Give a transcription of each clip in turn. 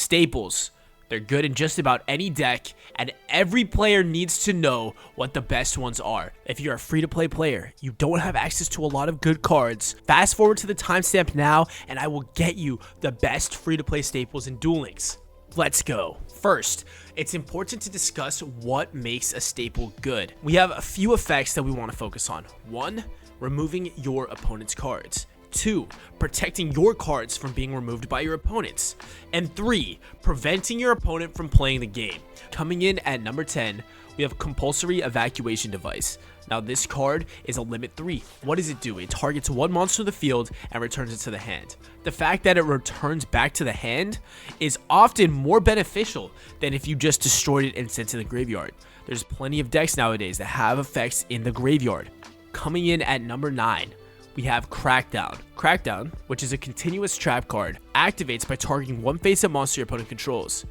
Staples. They're good in just about any deck, and every player needs to know what the best ones are. If you're a free-to-play player, you don't have access to a lot of good cards, fast forward to the timestamp now, and I will get you the best free-to-play staples in Duel Links. Let's go. First, it's important to discuss what makes a staple good. We have a few effects that we want to focus on. 1, removing your opponent's cards. 2, protecting your cards from being removed by your opponents. And 3, preventing your opponent from playing the game. Coming in at number 10, we have compulsory evacuation device. Now this card is a limit 3. What does it do? It targets one monster in the field and returns it to the hand. The fact that it returns back to the hand is often more beneficial than if you just destroyed it and sent it to the graveyard. There's plenty of decks nowadays that have effects in the graveyard. Coming in at number 9, we have Crackdown. Crackdown, which is a continuous trap card, activates by targeting one face-up monster your opponent controls.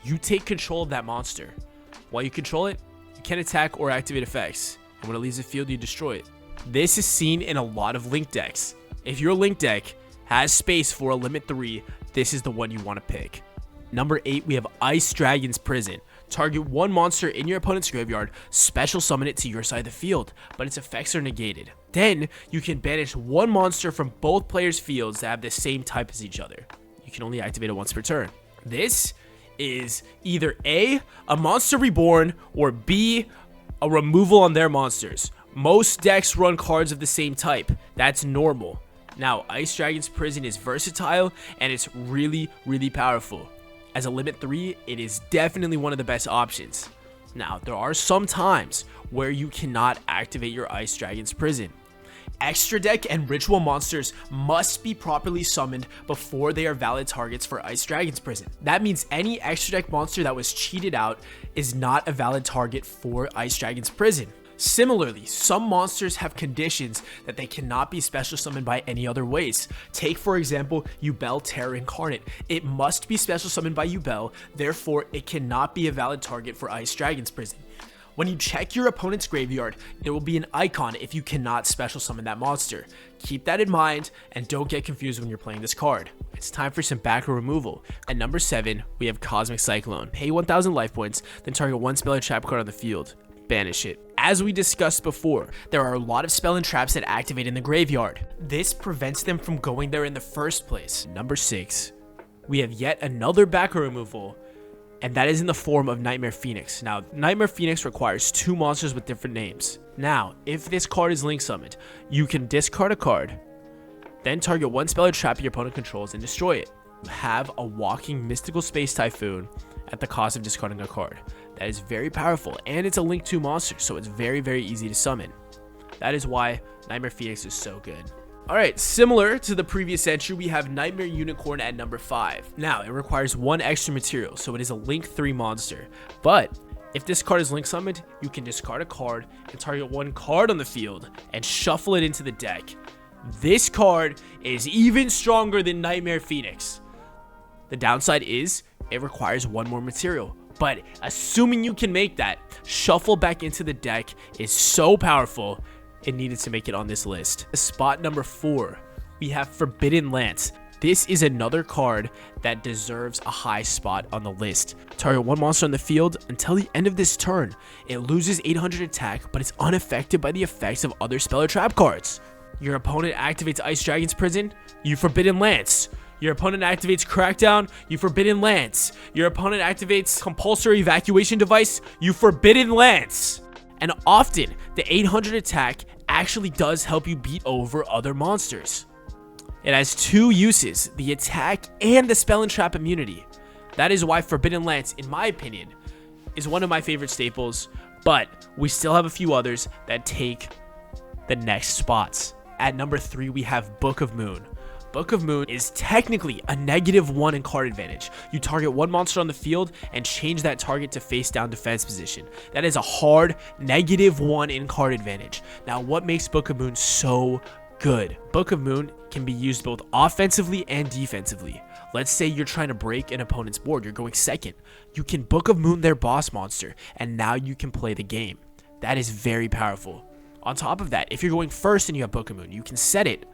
You take control of that monster. While you control it, you can't attack or activate effects, and when it leaves the field, you destroy it. This is seen in a lot of Link decks. If your Link deck has space for a limit 3, this is the one you want to pick. Number 8, we have Ice Dragon's Prison. Target one monster in your opponent's graveyard, special summon it to your side of the field, but its effects are negated. Then, you can banish one monster from both players' fields that have the same type as each other. You can only activate it once per turn. This is either A, a monster reborn, or B, a removal on their monsters. Most decks run cards of the same type. That's normal. Now, Ice Dragon's Prison is versatile, and it's really, really powerful. As a limit 3, it is definitely one of the best options. Now, there are some times where you cannot activate your Ice Dragon's Prison. Extra deck and ritual monsters must be properly summoned before they are valid targets for Ice Dragon's Prison. That means any extra deck monster that was cheated out is not a valid target for Ice Dragon's Prison. Similarly, some monsters have conditions that they cannot be special summoned by any other ways. Take, for example, Yubel Terror Incarnate. It must be special summoned by Yubel, therefore it cannot be a valid target for Ice Dragon's Prison. When you check your opponent's graveyard, there will be an icon if you cannot special summon that monster. Keep that in mind and don't get confused when you're playing this card. It's time for some back row removal. At number 7, we have Cosmic Cyclone. Pay 1,000 life points, then target one spell or trap card on the field. Banish it. As we discussed before, there are a lot of spell and traps that activate in the graveyard. This prevents them from going there in the first place. Number 6, we have yet another back row removal, and that is in the form of Nightmare Phoenix. Now, Nightmare Phoenix requires 2 monsters with different names. Now, if this card is link summoned, you can discard a card, then target one spell or trap your opponent controls and destroy it. You have a walking Mystical Space Typhoon at the cost of discarding a card. That is very powerful, and it's a Link 2 monster, so it's very, very easy to summon. That is why Nightmare Phoenix is so good. Alright, similar to the previous entry, we have Nightmare Unicorn at number 5. Now, it requires 1 extra material, so it is a Link 3 monster. But, if this card is Link summoned, you can discard a card and target 1 card on the field and shuffle it into the deck. This card is even stronger than Nightmare Phoenix. The downside is, it requires 1 more material. But assuming you can make that, shuffle back into the deck is so powerful, it needed to make it on this list. Spot number 4, we have Forbidden Lance. This is another card that deserves a high spot on the list. Target 1 monster on the field until the end of this turn. It loses 800 attack, but it's unaffected by the effects of other spell or trap cards. Your opponent activates Ice Dragon's Prison, you Forbidden Lance. Your opponent activates Crackdown, you Forbidden Lance. Your opponent activates Compulsory Evacuation Device, you Forbidden Lance. And often, the 800 attack actually does help you beat over other monsters. It has 2 uses, the attack and the spell and trap immunity. That is why Forbidden Lance, in my opinion, is one of my favorite staples, but we still have a few others that take the next spots. At number 3, we have Book of Moon. Book of Moon is technically a -1 in card advantage. You target 1 monster on the field and change that target to face down defense position. That is a hard -1 in card advantage. Now, what makes Book of Moon so good? Book of Moon can be used both offensively and defensively. Let's say you're trying to break an opponent's board, you're going second. You can Book of Moon their boss monster, and now you can play the game. That is very powerful. On top of that, if you're going first and you have Book of Moon, you can set it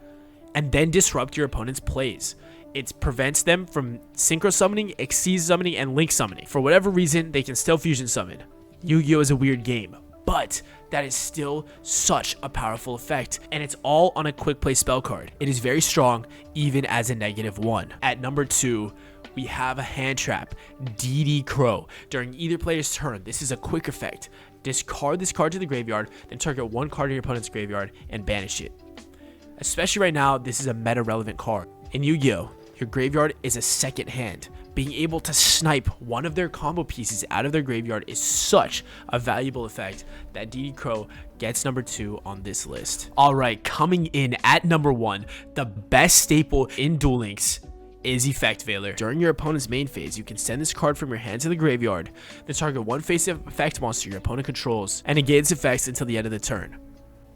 and then disrupt your opponent's plays. it prevents them from synchro summoning, Xyz summoning, and link summoning. For whatever reason, they can still fusion summon. Yu-Gi-Oh is a weird game, but that is still such a powerful effect, and it's all on a quick play spell card. It is very strong, even as a -1. At number 2, we have a hand trap, DD Crow. During either player's turn, this is a quick effect. Discard this card to the graveyard, then target one card in your opponent's graveyard and banish it. Especially right now, this is a meta-relevant card. In Yu-Gi-Oh, your graveyard is a second hand. Being able to snipe one of their combo pieces out of their graveyard is such a valuable effect that DD Crow gets number 2 on this list. Alright, coming in at number 1, the best staple in Duel Links is Effect Veiler. During your opponent's main phase, you can send this card from your hand to the graveyard, then target one face-up effect monster your opponent controls, and negate its effects until the end of the turn.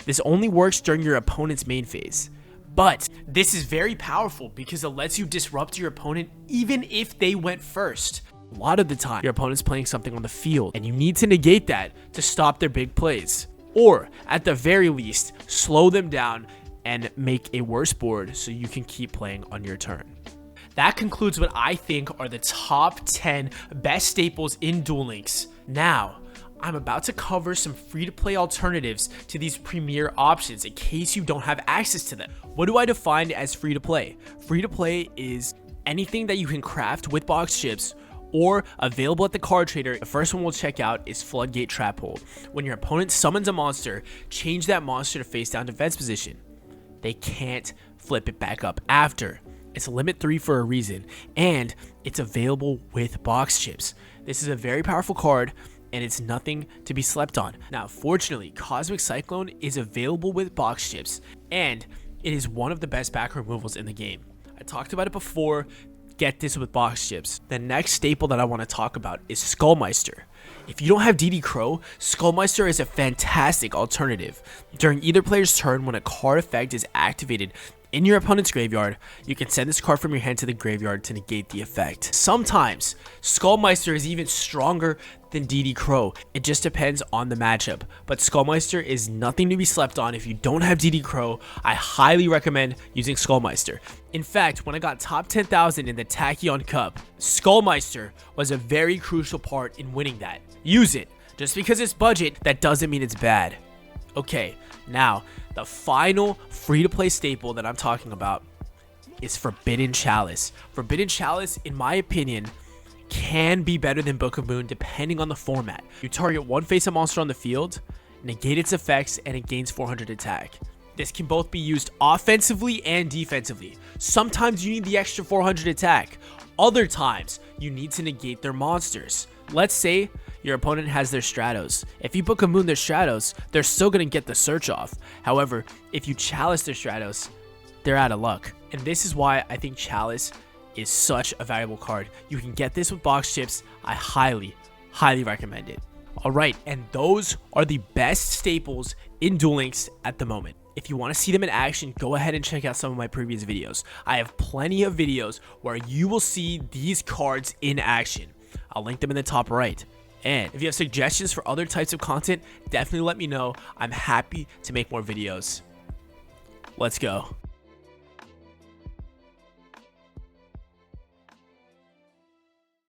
This only works during your opponent's main phase, but this is very powerful because it lets you disrupt your opponent even if they went first. A lot of the time, your opponent's playing something on the field, and you need to negate that to stop their big plays. Or, at the very least, slow them down and make a worse board so you can keep playing on your turn. That concludes what I think are the top 10 best staples in Duel Links. Now, I'm about to cover some free-to-play alternatives to these premier options in case you don't have access to them. What do I define as free-to-play? Free-to-play is anything that you can craft with box chips or available at the card trader. The first one we'll check out is Floodgate Trap Hole. When your opponent summons a monster, change that monster to face down defense position. They can't flip it back up after. It's limit 3 for a reason, and it's available with box chips. This is a very powerful card, and it's nothing to be slept on. Now, fortunately, Cosmic Cyclone is available with box chips, and it is one of the best back removals in the game. I talked about it before. Get this with box chips. The next staple that I want to talk about is Skullmeister. If you don't have DD Crow, Skullmeister is a fantastic alternative. During either player's turn, when a card effect is activated in your opponent's graveyard, you can send this card from your hand to the graveyard to negate the effect. Sometimes, Skullmeister is even stronger than DD Crow. It just depends on the matchup, but Skullmeister is nothing to be slept on. If you don't have DD Crow, I highly recommend using Skullmeister. In fact, when I got top 10,000 in the Tachyon Cup, Skullmeister was a very crucial part in winning that. Use it. Just because it's budget, that doesn't mean it's bad. Okay, now, the final free-to-play staple that I'm talking about is Forbidden Chalice. Forbidden Chalice, in my opinion, can be better than Book of Moon depending on the format. You target one face-up monster on the field, negate its effects, and it gains 400 attack. This can both be used offensively and defensively. Sometimes you need the extra 400 attack. Other times, you need to negate their monsters. Let's say your opponent has their Stratos. If you Book of Moon their Stratos, they're still going to get the search off. However, if you Chalice their Stratos, they're out of luck. And this is why I think Chalice is such a valuable card. You can get this with box chips. I highly recommend it. Alright, and those are the best staples in Duel Links at the moment. If you want to see them in action, go ahead and check out some of my previous videos. I have plenty of videos where you will see these cards in action. I'll link them in the top right. And if you have suggestions for other types of content, definitely let me know. I'm happy to make more videos. Let's go.